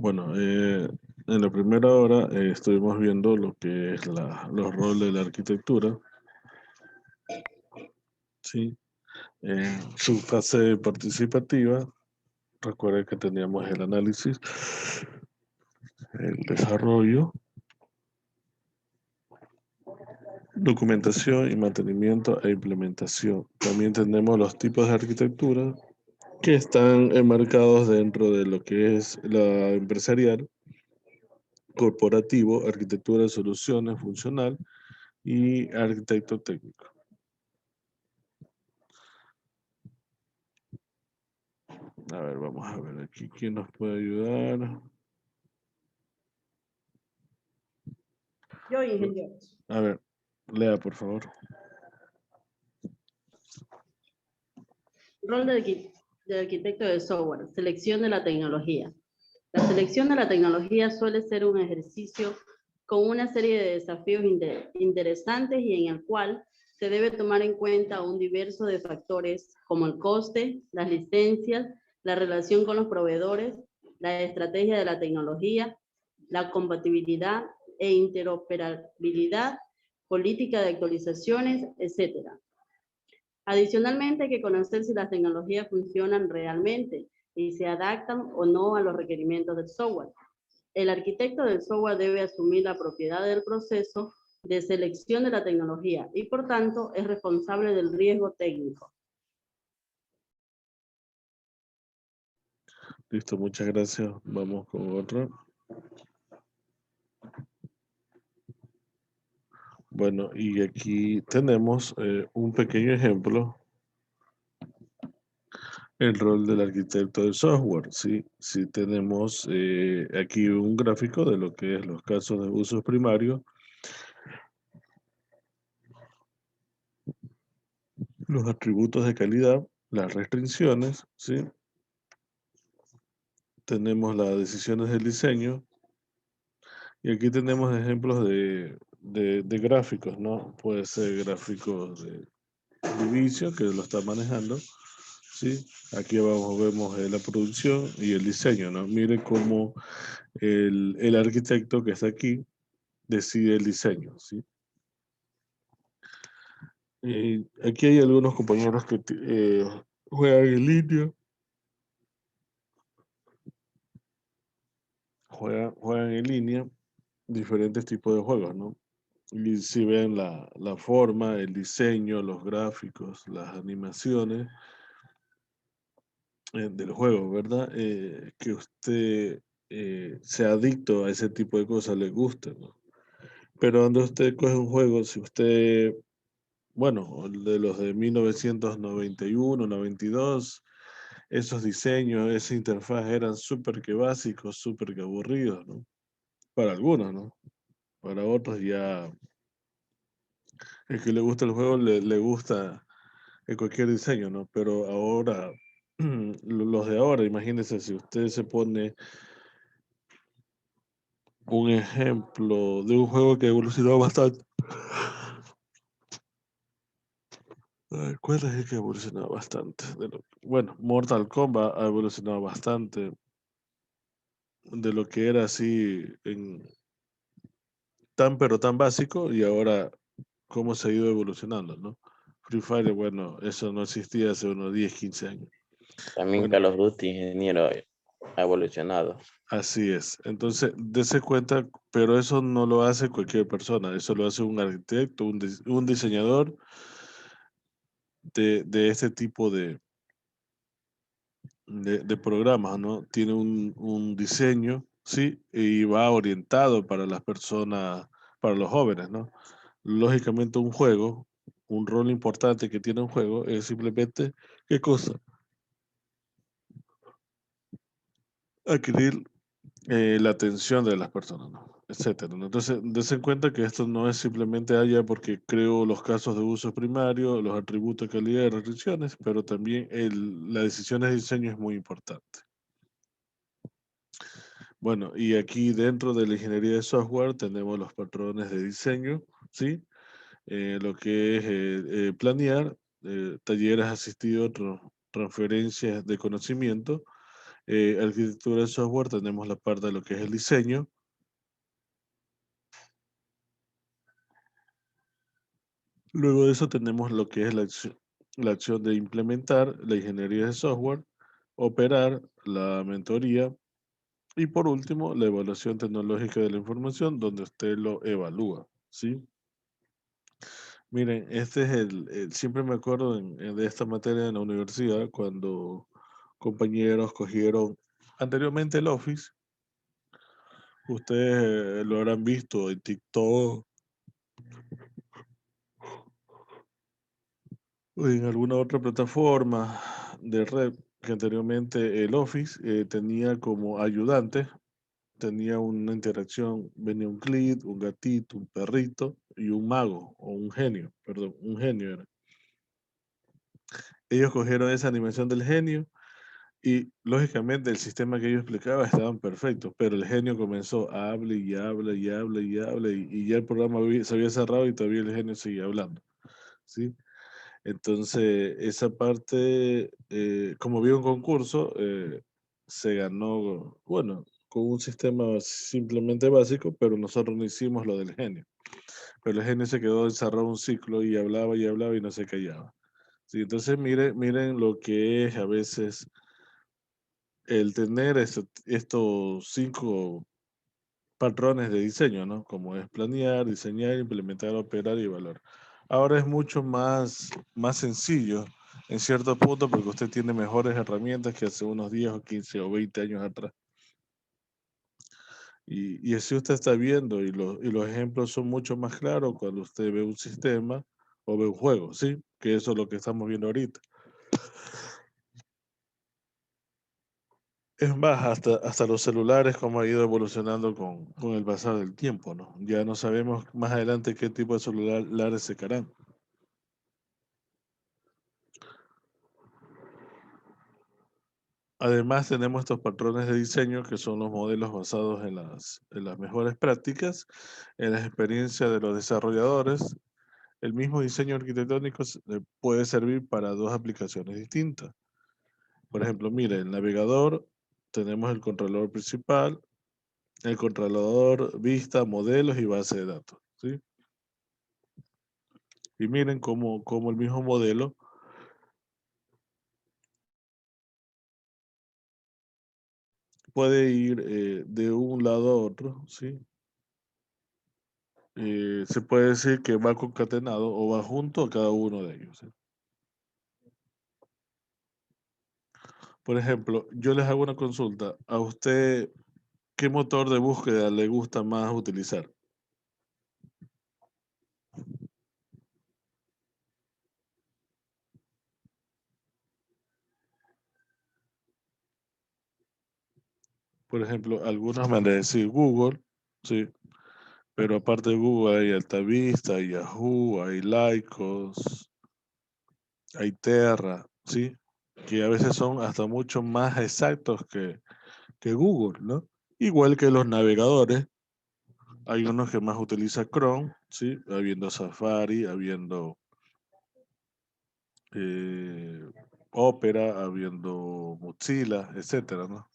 Bueno, en la primera hora estuvimos viendo lo que es los roles de la arquitectura, ¿sí? Su fase participativa, recuerda que teníamos el análisis, el desarrollo, documentación y mantenimiento e implementación. También tenemos los tipos de arquitectura que están enmarcados dentro de lo que es la empresarial, corporativo, arquitectura de soluciones funcional y arquitecto técnico. A ver, vamos a ver aquí quién nos puede ayudar. Yo, ingeniero. A ver, lea por favor. Rol del arquitecto de software. Selección de la tecnología. La selección de la tecnología suele ser un ejercicio con una serie de desafíos interesantes y en el cual se debe tomar en cuenta un diverso de factores como el coste, las licencias, la relación con los proveedores, la estrategia de la tecnología, la compatibilidad e interoperabilidad, política de actualizaciones, etc. Adicionalmente, hay que conocer si las tecnologías funcionan realmente y se adaptan o no a los requerimientos del software. El arquitecto del software debe asumir la propiedad del proceso de selección de la tecnología y, por tanto, es responsable del riesgo técnico. Listo, muchas gracias. Vamos con otro. Bueno, y aquí tenemos un pequeño ejemplo, el rol del arquitecto del software. Sí, sí tenemos aquí un gráfico de lo que es los casos de uso primario, los atributos de calidad, las restricciones, ¿sí? Tenemos las decisiones del diseño y aquí tenemos ejemplos de gráficos, ¿no? Puede ser gráficos de vicio que lo está manejando, ¿sí? Aquí abajo vemos la producción y el diseño, ¿no? Mire cómo el arquitecto que está aquí decide el diseño, ¿sí? Aquí hay algunos compañeros que juegan en línea, juegan en línea diferentes tipos de juegos, ¿no? Y si ven la forma, el diseño, los gráficos, las animaciones del juego, ¿verdad? Que usted sea adicto a ese tipo de cosas, le gusta, ¿no? Pero cuando usted coge un juego, si usted, bueno, de los de 1991, 92, esos diseños, esa interfaz eran súper que básicos, súper que aburridos, ¿no? Para algunos, ¿no? Para otros ya, el que le gusta el juego le gusta cualquier diseño, ¿no? Pero ahora, los de ahora, imagínense si usted se pone un ejemplo de un juego que evolucionó bastante. Ay, ¿cuál es el que ha evolucionado bastante? Bueno, Mortal Kombat ha evolucionado bastante de lo que era así tan pero tan básico y ahora cómo se ha ido evolucionando, ¿no? Free Fire, bueno, eso no existía hace unos 10, 15 años. También Bueno, Call of Duty, ingeniero, ha evolucionado. así es. Entonces, dése cuenta, pero eso no lo hace cualquier persona, eso lo hace un arquitecto, un diseñador de este tipo de programas, ¿no? Tiene un diseño, ¿sí? Y va orientado para las personas, para los jóvenes, ¿no? Lógicamente un juego, un rol importante que tiene un juego es simplemente, ¿qué cosa? Adquirir la atención de las personas, ¿no? Etcétera, ¿no? Entonces, des en cuenta que esto no es simplemente allá porque creo los casos de uso primario, los atributos de calidad y restricciones, pero también la decisión de diseño es muy importante. Bueno, y aquí dentro de la ingeniería de software tenemos los patrones de diseño, ¿sí? Lo que es planear, talleres asistidos, transferencias de conocimiento Arquitectura de software tenemos la parte de lo que es el diseño. Luego de eso tenemos lo que es la acción de implementar, la ingeniería de software, operar, la mentoría y por último la evaluación tecnológica de la información donde usted lo evalúa, ¿sí? Miren, este es siempre me acuerdo de esta materia en la universidad cuando compañeros cogieron anteriormente el Office. Ustedes lo habrán visto en TikTok o en alguna otra plataforma de red que anteriormente el Office tenía como ayudante, tenía una interacción, venía un clip, un gatito, un perrito y un mago o un genio, perdón, un genio era. Ellos cogieron esa animación del genio y lógicamente el sistema que yo explicaba estaban perfectos, pero el genio comenzó a hablar y habla y habla y habla y ya el programa se había cerrado y todavía el genio seguía hablando, ¿sí? Entonces, esa parte, como había un concurso, se ganó, bueno, con un sistema simplemente básico, pero nosotros no hicimos lo del genio. Pero el genio se quedó encerrado un ciclo y hablaba y no se callaba. Sí, entonces, miren lo que es a veces el tener estos 5 patrones de diseño, ¿no? Como es planear, diseñar, implementar, operar y evaluar. Ahora es mucho más sencillo en cierto punto porque usted tiene mejores herramientas que hace unos 10 o 15 o 20 años atrás. Y así usted está viendo y los ejemplos son mucho más claros cuando usted ve un sistema o ve un juego, ¿sí? Que eso es lo que estamos viendo ahorita. Es más, hasta los celulares, como ha ido evolucionando con el pasar del tiempo, ¿no? Ya no sabemos más adelante qué tipo de celulares sacarán. Además, tenemos estos patrones de diseño que son los modelos basados en las mejores prácticas, en las experiencias de los desarrolladores. El mismo diseño arquitectónico puede servir para dos aplicaciones distintas. Por ejemplo, mire, el navegador, tenemos el controlador principal, el controlador, vista, modelos y base de datos, ¿sí? Y miren cómo el mismo modelo puede ir de un lado a otro, ¿sí? Se puede decir que va concatenado o va junto a cada uno de ellos, ¿sí? Por ejemplo, yo les hago una consulta. ¿A usted qué motor de búsqueda le gusta más utilizar? Por ejemplo, algunos me han de decir Google, ¿sí? Pero aparte de Google hay Altavista, hay Yahoo, hay Lycos, hay Terra, ¿sí? Que a veces son hasta mucho más exactos que Google, ¿no? Igual que los navegadores, hay unos que más utiliza Chrome, ¿sí? Habiendo Safari, habiendo eh, Opera, habiendo Mozilla, etcétera, ¿no?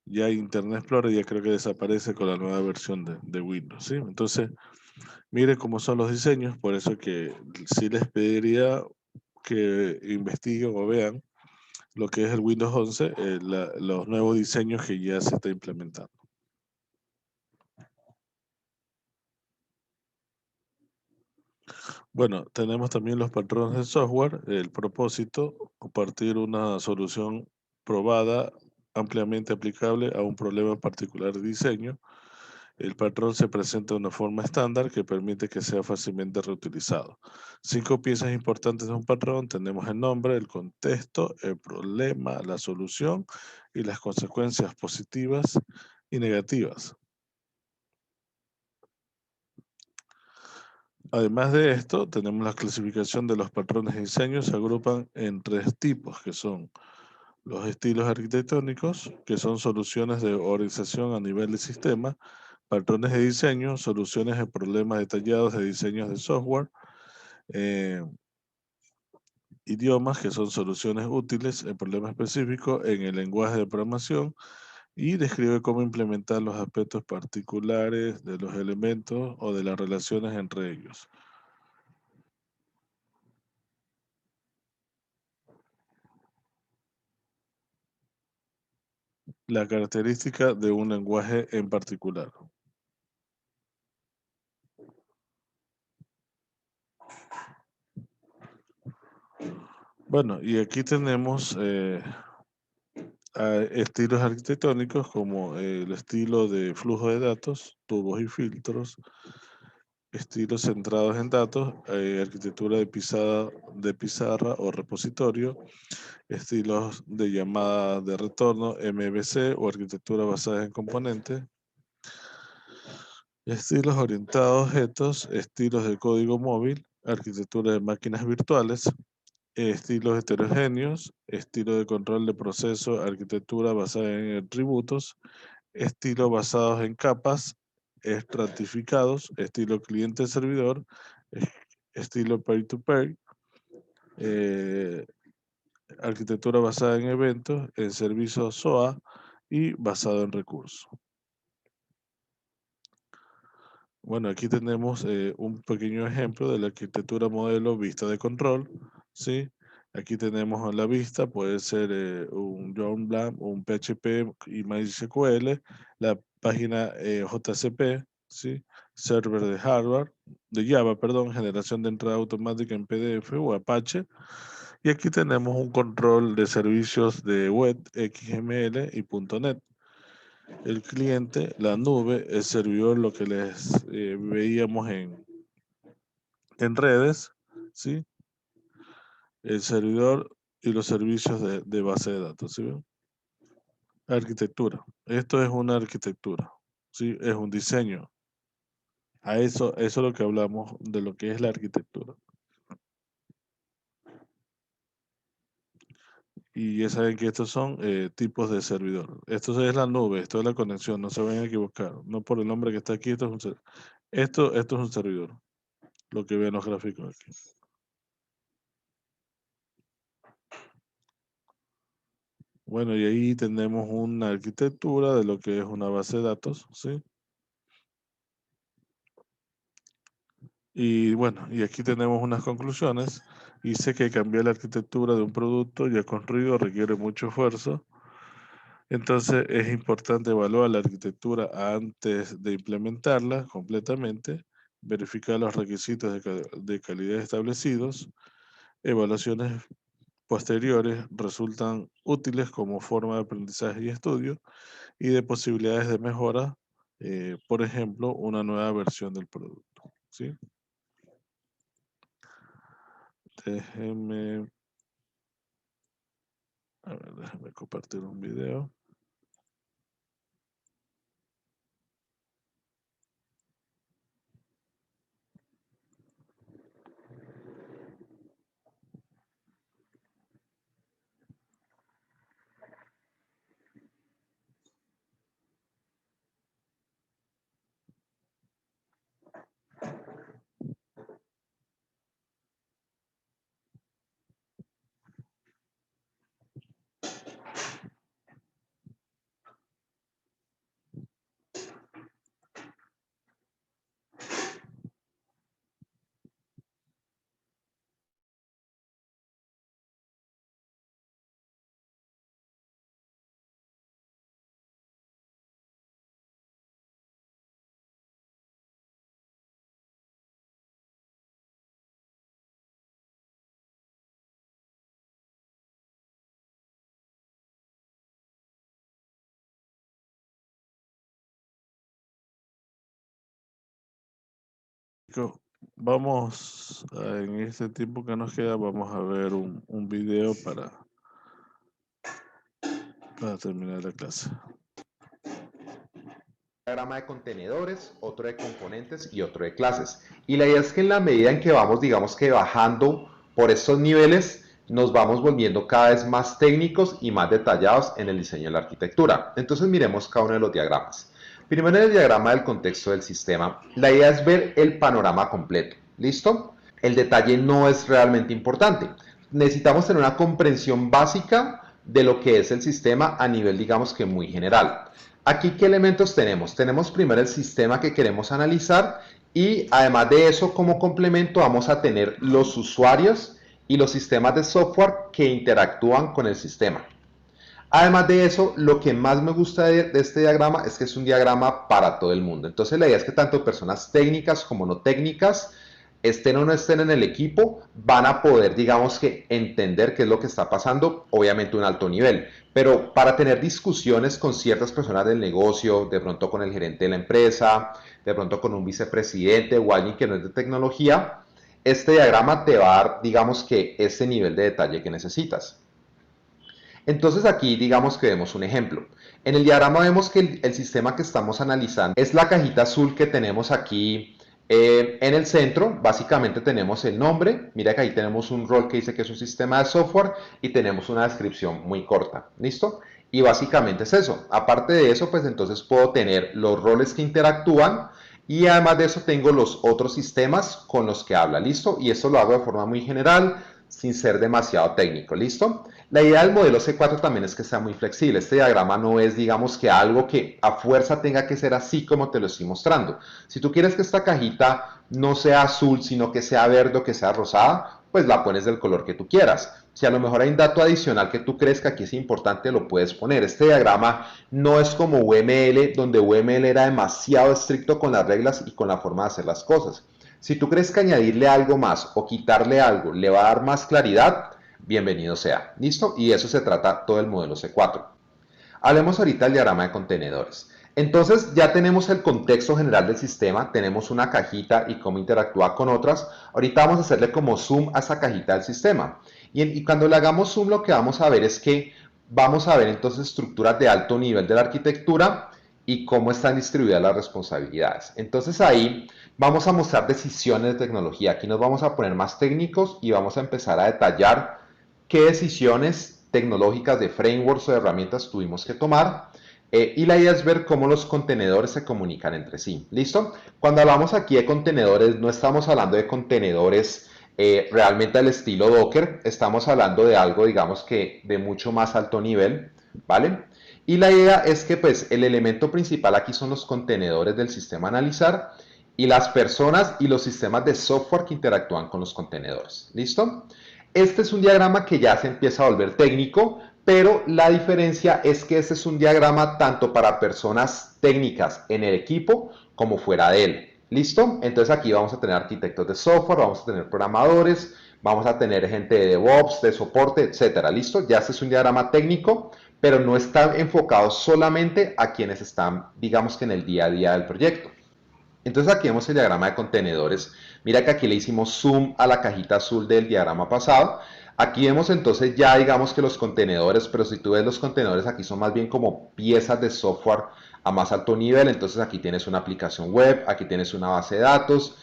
Ya Internet Explorer ya creo que desaparece con la nueva versión de Windows, ¿sí? Entonces, mire cómo son los diseños, por eso que sí les pediría que investiguen o vean lo que es el Windows 11, los nuevos diseños que ya se está implementando. Bueno, tenemos también los patrones de software, el propósito, compartir una solución probada, ampliamente aplicable a un problema particular de diseño. El patrón se presenta de una forma estándar que permite que sea fácilmente reutilizado. 5 piezas importantes de un patrón: tenemos el nombre, el contexto, el problema, la solución y las consecuencias positivas y negativas. Además de esto, tenemos la clasificación de los patrones de diseño. Se agrupan en 3 tipos, que son los estilos arquitectónicos, que son soluciones de organización a nivel de sistema; patrones de diseño, soluciones de problemas detallados de diseños de software; eh, idiomas, que son soluciones útiles en problemas específicos en el lenguaje de programación, y describe cómo implementar los aspectos particulares de los elementos o de las relaciones entre ellos. La característica de un lenguaje en particular. Bueno, y aquí tenemos estilos arquitectónicos como el estilo de flujo de datos, tubos y filtros, estilos centrados en datos, arquitectura de pizarra o repositorio, estilos de llamada de retorno, MVC o arquitectura basada en componentes, estilos orientados a objetos, estilos de código móvil, arquitectura de máquinas virtuales, estilos heterogéneos, estilo de control de proceso, arquitectura basada en atributos, estilos basados en capas, estratificados, estilo cliente-servidor, estilo peer-to-peer, arquitectura basada en eventos, en servicios SOA y basado en recursos. Bueno, aquí tenemos un pequeño ejemplo de la arquitectura modelo vista de control, ¿sí? Aquí tenemos la vista, puede ser un John Blanc, un PHP y MySQL, la página JCP, ¿sí? Server de hardware, de Java, perdón, generación de entrada automática en PDF o Apache. Y aquí tenemos un control de servicios de web, XML y .NET. El cliente, la nube, el servidor, lo que les veíamos en redes, ¿sí? El servidor y los servicios de base de datos, ¿sí ven? Arquitectura. Esto es una arquitectura, ¿sí? Es un diseño. Eso es lo que hablamos de lo que es la arquitectura. Y ya saben que estos son tipos de servidor. Esto es la nube, esto es la conexión, no se vayan a equivocar. No por el nombre que está aquí, esto es un servidor. Lo que ven los gráficos aquí. Bueno, y ahí tenemos una arquitectura de lo que es una base de datos, ¿sí? Y bueno, y aquí tenemos unas conclusiones. Dice que cambiar la arquitectura de un producto ya construido requiere mucho esfuerzo. Entonces es importante evaluar la arquitectura antes de implementarla completamente, verificar los requisitos de calidad establecidos. Evaluaciones posteriores resultan útiles como forma de aprendizaje y estudio y de posibilidades de mejora, por ejemplo, una nueva versión del producto, ¿sí? Déjenme, a ver, déjenme compartir un video. Vamos, en este tiempo que nos queda, vamos a ver un video para terminar la clase. Diagrama de contenedores, otro de componentes y otro de clases. Y la idea es que en la medida en que vamos, digamos que bajando por estos niveles, nos vamos volviendo cada vez más técnicos y más detallados en el diseño de la arquitectura. Entonces miremos cada uno de los diagramas. Primero en el diagrama del contexto del sistema, la idea es ver el panorama completo. ¿Listo? El detalle no es realmente importante. necesitamos tener una comprensión básica de lo que es el sistema a nivel, digamos que muy general. Aquí, ¿qué elementos tenemos? Tenemos primero el sistema que queremos analizar y además de eso, como complemento, vamos a tener los usuarios y los sistemas de software que interactúan con el sistema. Además de eso, lo que más me gusta de este diagrama es que es un diagrama para todo el mundo. Entonces, la idea es que tanto personas técnicas como no técnicas, estén o no estén en el equipo, van a poder, digamos que, entender qué es lo que está pasando, obviamente a un alto nivel. Pero para tener discusiones con ciertas personas del negocio, de pronto con el gerente de la empresa, de pronto con un vicepresidente o alguien que no es de tecnología, este diagrama te va a dar, digamos que, ese nivel de detalle que necesitas. Entonces aquí digamos que vemos un ejemplo. En el diagrama vemos que el sistema que estamos analizando es la cajita azul que tenemos aquí en el centro. Básicamente tenemos el nombre. Mira que ahí tenemos un rol que dice que es un sistema de software y tenemos una descripción muy corta. ¿Listo? Y básicamente es eso. Aparte de eso, pues entonces puedo tener los roles que interactúan y además de eso tengo los otros sistemas con los que habla. ¿Listo? Y eso lo hago de forma muy general, sin ser demasiado técnico. ¿Listo? La idea del modelo C4 también es que sea muy flexible. Este diagrama no es, digamos, que algo que a fuerza tenga que ser así como te lo estoy mostrando. Si tú quieres que esta cajita no sea azul, sino que sea verde o que sea rosada, pues la pones del color que tú quieras. Si a lo mejor hay un dato adicional que tú crees que aquí es importante, lo puedes poner. Este diagrama no es como UML, donde UML era demasiado estricto con las reglas y con la forma de hacer las cosas. Si tú crees que añadirle algo más o quitarle algo le va a dar más claridad, bienvenido sea. ¿Listo? Y eso se trata todo el modelo C4. Hablemos ahorita del diagrama de contenedores. Entonces ya tenemos el contexto general del sistema, tenemos una cajita y cómo interactúa con otras. Ahorita vamos a hacerle como zoom a esa cajita del sistema. Y cuando le hagamos zoom, lo que vamos a ver es que vamos a ver entonces estructuras de alto nivel de la arquitectura y cómo están distribuidas las responsabilidades. Entonces ahí vamos a mostrar decisiones de tecnología. Aquí nos vamos a poner más técnicos y vamos a empezar a detallar qué decisiones tecnológicas de frameworks o de herramientas tuvimos que tomar. Y la idea es ver cómo los contenedores se comunican entre sí. ¿Listo? Cuando hablamos aquí de contenedores, no estamos hablando de contenedores realmente al estilo Docker. Estamos hablando de algo, digamos que de mucho más alto nivel. ¿Vale? Y la idea es que pues el elemento principal aquí son los contenedores del sistema a analizar y las personas y los sistemas de software que interactúan con los contenedores. ¿Listo? Este es un diagrama que ya se empieza a volver técnico, pero la diferencia es que este es un diagrama tanto para personas técnicas en el equipo como fuera de él. ¿Listo? Entonces aquí vamos a tener arquitectos de software, vamos a tener programadores, vamos a tener gente de DevOps, de soporte, etcétera. ¿Listo? Ya este es un diagrama técnico, pero no está enfocado solamente a quienes están, digamos que en el día a día del proyecto. Entonces aquí vemos el diagrama de contenedores. Mira que aquí le hicimos zoom a la cajita azul del diagrama pasado. Aquí vemos entonces ya digamos que los contenedores, pero si tú ves los contenedores aquí son más bien como piezas de software a más alto nivel. Entonces aquí tienes una aplicación web, aquí tienes una base de datos,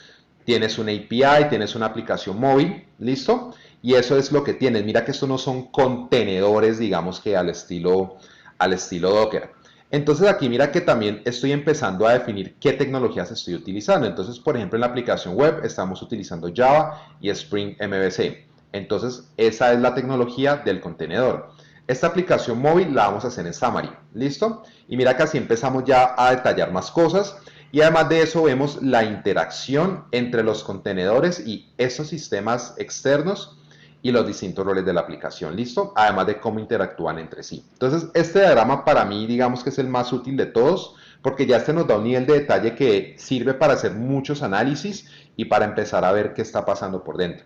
tienes una API, tienes una aplicación móvil, ¿listo? Y eso es lo que tienes. Mira que estos no son contenedores, digamos que al estilo Docker. Entonces aquí mira que también estoy empezando a definir qué tecnologías estoy utilizando. Entonces, por ejemplo, en la aplicación web estamos utilizando Java y Spring MVC. Entonces, esa es la tecnología del contenedor. Esta aplicación móvil la vamos a hacer en Xamarin. ¿Listo? Y mira que así empezamos ya a detallar más cosas. Y además de eso vemos la interacción entre los contenedores y esos sistemas externos y los distintos roles de la aplicación, ¿listo? Además de cómo interactúan entre sí. Entonces, este diagrama para mí, digamos que es el más útil de todos, porque ya este nos da un nivel de detalle que sirve para hacer muchos análisis y para empezar a ver qué está pasando por dentro.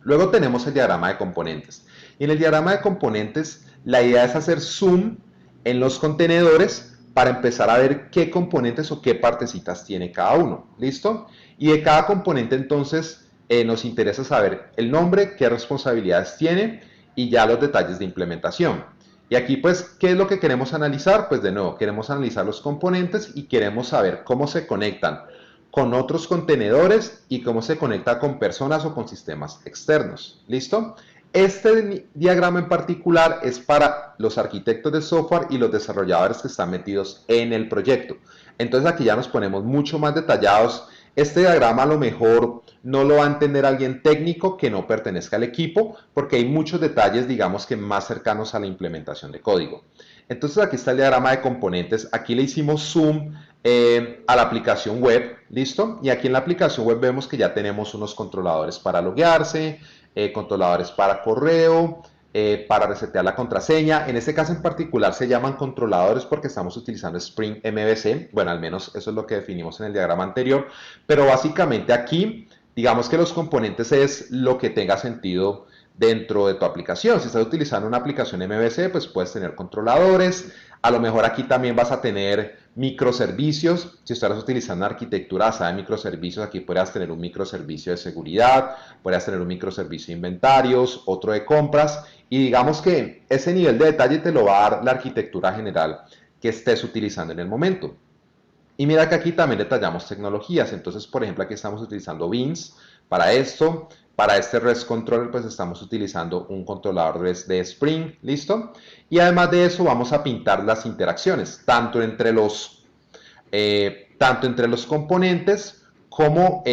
Luego tenemos el diagrama de componentes. Y en el diagrama de componentes, la idea es hacer zoom en los contenedores para empezar a ver qué componentes o qué partecitas tiene cada uno, ¿listo? Y de cada componente, entonces, nos interesa saber el nombre, qué responsabilidades tiene y ya los detalles de implementación. Y aquí, pues, ¿qué es lo que queremos analizar? Pues, de nuevo, queremos analizar los componentes y queremos saber cómo se conectan con otros contenedores y cómo se conecta con personas o con sistemas externos. ¿Listo? Este diagrama en particular es para los arquitectos de software y los desarrolladores que están metidos en el proyecto. Entonces, aquí ya nos ponemos mucho más detallados. Este diagrama a lo mejor no lo va a entender alguien técnico que no pertenezca al equipo, porque hay muchos detalles, digamos que más cercanos a la implementación de código. Entonces aquí está el diagrama de componentes. Aquí le hicimos zoom a la aplicación web, ¿listo? Y aquí en la aplicación web vemos que ya tenemos unos controladores para loguearse, controladores para correo, para resetear la contraseña. En este caso en particular se llaman controladores porque estamos utilizando Spring MVC. Bueno, al menos eso es lo que definimos en el diagrama anterior. Pero básicamente aquí, digamos que los componentes es lo que tenga sentido dentro de tu aplicación. Si estás utilizando una aplicación MVC, pues puedes tener controladores. A lo mejor aquí también vas a tener microservicios. Si estás utilizando una arquitectura basada en microservicios, aquí podrías tener un microservicio de seguridad, podrías tener un microservicio de inventarios, otro de compras. Y digamos que ese nivel de detalle te lo va a dar la arquitectura general que estés utilizando en el momento. Y mira que aquí también detallamos tecnologías. Entonces, por ejemplo, aquí estamos utilizando Beans para esto. Para este REST controller, pues estamos utilizando un controlador de Spring, ¿listo? Y además de eso, vamos a pintar las interacciones, tanto entre los componentes como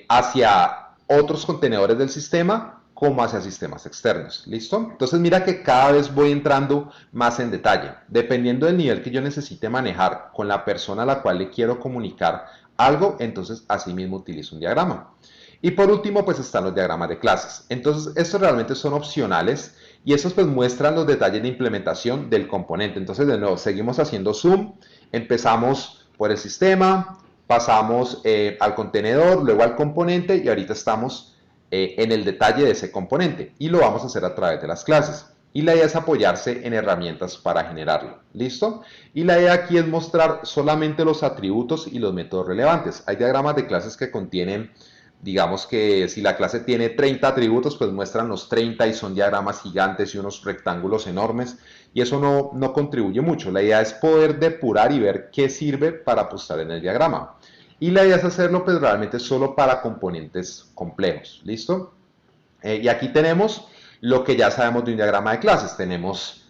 hacia otros contenedores del sistema, como hacia sistemas externos, ¿listo? Entonces mira que cada vez voy entrando más en detalle, dependiendo del nivel que yo necesite manejar con la persona a la cual le quiero comunicar algo, entonces así mismo utilizo un diagrama. Y por último, pues están los diagramas de clases. Entonces, estos realmente son opcionales y estos pues muestran los detalles de implementación del componente. Entonces, de nuevo, seguimos haciendo zoom, empezamos por el sistema, pasamos al contenedor, luego al componente y ahorita estamos en el detalle de ese componente y lo vamos a hacer a través de las clases. Y la idea es apoyarse en herramientas para generarlo. ¿Listo? Y la idea aquí es mostrar solamente los atributos y los métodos relevantes. Hay diagramas de clases que contienen, digamos que si la clase tiene 30 atributos, pues muestran los 30 y son diagramas gigantes y unos rectángulos enormes. Y eso no contribuye mucho. La idea es poder depurar y ver qué sirve para apostar en el diagrama. Y la idea es hacerlo pues realmente solo para componentes complejos. ¿Listo? Y aquí tenemos lo que ya sabemos de un diagrama de clases. Tenemos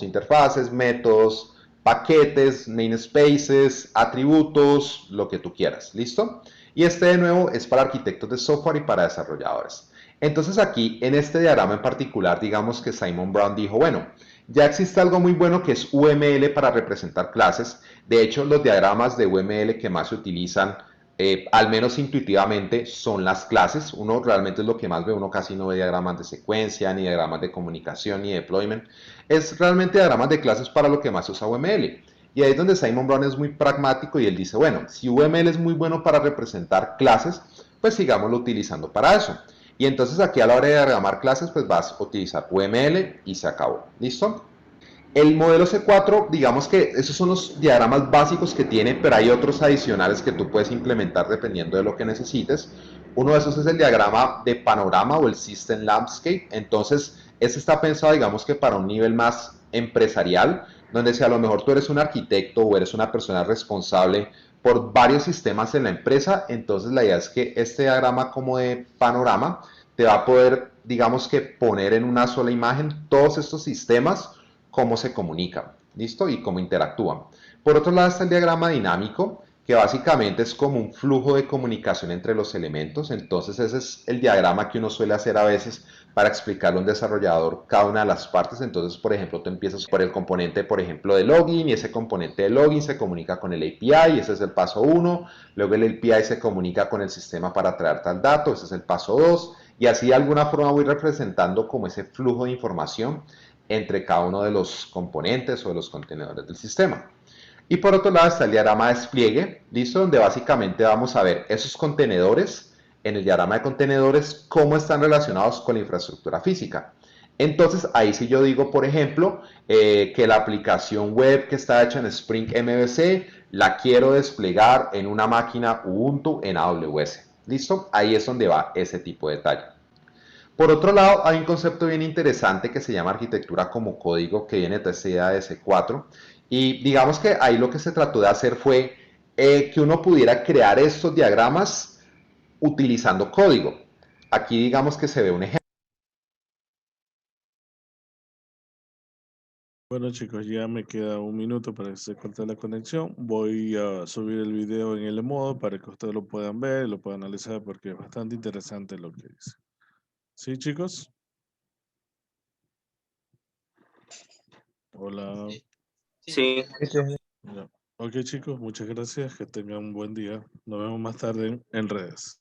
interfaces, métodos, paquetes, namespaces, atributos, lo que tú quieras. ¿Listo? Y este de nuevo es para arquitectos de software y para desarrolladores. Entonces aquí en este diagrama en particular, digamos que Simon Brown dijo, bueno, ya existe algo muy bueno que es UML para representar clases. De hecho, los diagramas de UML que más se utilizan, al menos intuitivamente, son las clases. Uno realmente es lo que más ve, uno casi no ve diagramas de secuencia, ni diagramas de comunicación, ni deployment. Es realmente diagramas de clases para lo que más se usa UML. Y ahí es donde Simon Brown es muy pragmático y él dice, bueno, si UML es muy bueno para representar clases, pues sigámoslo utilizando para eso. Y entonces aquí a la hora de diagramar clases, pues vas a utilizar UML y se acabó. ¿Listo? El modelo C4, digamos que esos son los diagramas básicos que tiene, pero hay otros adicionales que tú puedes implementar dependiendo de lo que necesites. Uno de esos es el diagrama de panorama o el System Landscape. Entonces, ese está pensado, digamos que para un nivel más empresarial, donde si a lo mejor tú eres un arquitecto o eres una persona responsable por varios sistemas en la empresa, entonces la idea es que este diagrama como de panorama te va a poder, digamos que poner en una sola imagen todos estos sistemas, cómo se comunican, ¿listo? Y cómo interactúan. Por otro lado está el diagrama dinámico, que básicamente es como un flujo de comunicación entre los elementos. Entonces ese es el diagrama que uno suele hacer a veces para explicarle a un desarrollador cada una de las partes. Entonces, por ejemplo, tú empiezas por el componente, por ejemplo, de login, y ese componente de login se comunica con el API, y ese es el paso 1. Luego el API se comunica con el sistema para traer tal dato, ese es el paso 2. Y así de alguna forma voy representando como ese flujo de información entre cada uno de los componentes o de los contenedores del sistema. Y por otro lado está el diagrama de despliegue, ¿listo? Donde básicamente vamos a ver esos contenedores, en el diagrama de contenedores, cómo están relacionados con la infraestructura física. Entonces, ahí sí yo digo, por ejemplo, que la aplicación web que está hecha en Spring MVC la quiero desplegar en una máquina Ubuntu en AWS. ¿Listo? Ahí es donde va ese tipo de detalle. Por otro lado, hay un concepto bien interesante que se llama arquitectura como código, que viene de C4. Y digamos que ahí lo que se trató de hacer fue que uno pudiera crear estos diagramas utilizando código. Aquí digamos que se ve un ejemplo. Bueno, chicos, ya me queda un minuto para que se corte la conexión. Voy a subir el video en el modo para que ustedes lo puedan ver, lo puedan analizar, porque es bastante interesante lo que dice. ¿Sí, chicos? Hola. Sí. Ya. Ok, chicos, muchas gracias. Que tengan un buen día. Nos vemos más tarde en redes.